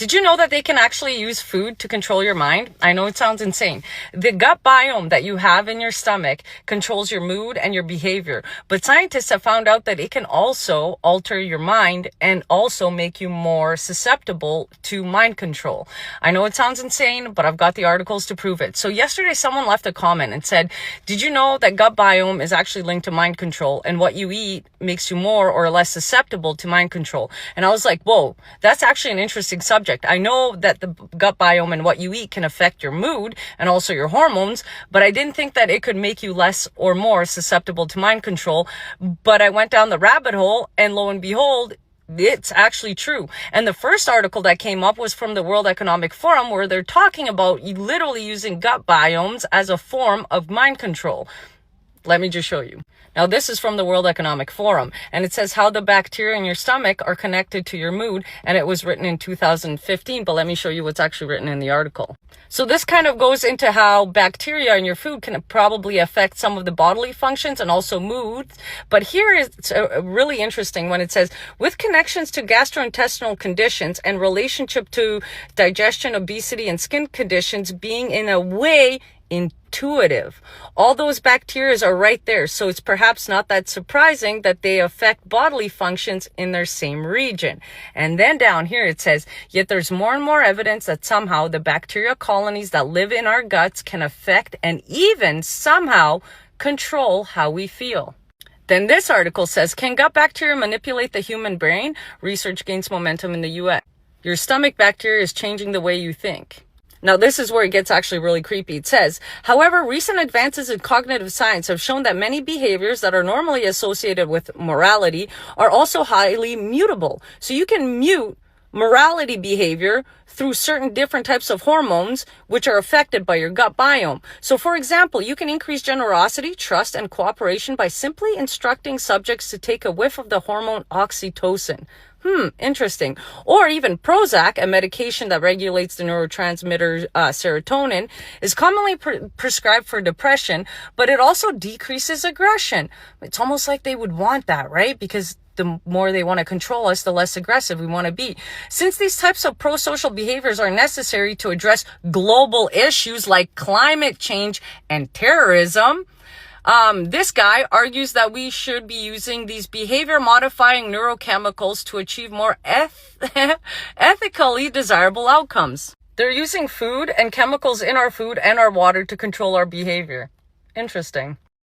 Did you know that they can actually use food to control your mind? I know it sounds insane. The gut biome that you have in your stomach controls your mood and your behavior. But scientists have found out that it can also alter your mind and also make you more susceptible to mind control. I know it sounds insane, but I've got the articles to prove it. So yesterday, someone left a comment and said, did you know that gut biome is actually linked to mind control, and what you eat makes you more or less susceptible to mind control? And I was like, whoa, that's actually an interesting subject. I know that the gut biome and what you eat can affect your mood and also your hormones, but I didn't think that it could make you less or more susceptible to mind control. But I went down the rabbit hole, and lo and behold, it's actually true. And the first article that came up was from the World Economic Forum, where they're talking about literally using gut biomes as a form of mind control. Let me just show you. Now, this is from the World Economic Forum, and it says how the bacteria in your stomach are connected to your mood, and it was written in 2015, but let me show you what's actually written in the article. So this kind of goes into how bacteria in your food can probably affect some of the bodily functions and also moods. But here is really interesting when it says, with connections to gastrointestinal conditions and relationship to digestion, obesity, and skin conditions being in a way intuitive. All those bacteria are right there, so it's perhaps not that surprising that they affect bodily functions in their same region. And then down here it says, yet there's more and more evidence that somehow the bacteria colonies that live in our guts can affect and even somehow control how we feel. Then this article says, can gut bacteria manipulate the human brain? Research gains momentum in the US. Your stomach bacteria is changing the way you think. Now, this is where it gets actually really creepy. It says, however, recent advances in cognitive science have shown that many behaviors that are normally associated with morality are also highly mutable. So you can mute morality behavior through certain different types of hormones, which are affected by your gut biome. So, for example, you can increase generosity, trust, and cooperation by simply instructing subjects to take a whiff of the hormone oxytocin. Interesting. Or even Prozac, a medication that regulates the neurotransmitter serotonin, is commonly prescribed for depression, but it also decreases aggression. It's almost like they would want that, right? Because the more they want to control us, the less aggressive we want to be. Since these types of pro-social behaviors are necessary to address global issues like climate change and terrorism, this guy argues that we should be using these behavior modifying neurochemicals to achieve more ethically desirable outcomes. They're using food and chemicals in our food and our water to control our behavior. Interesting.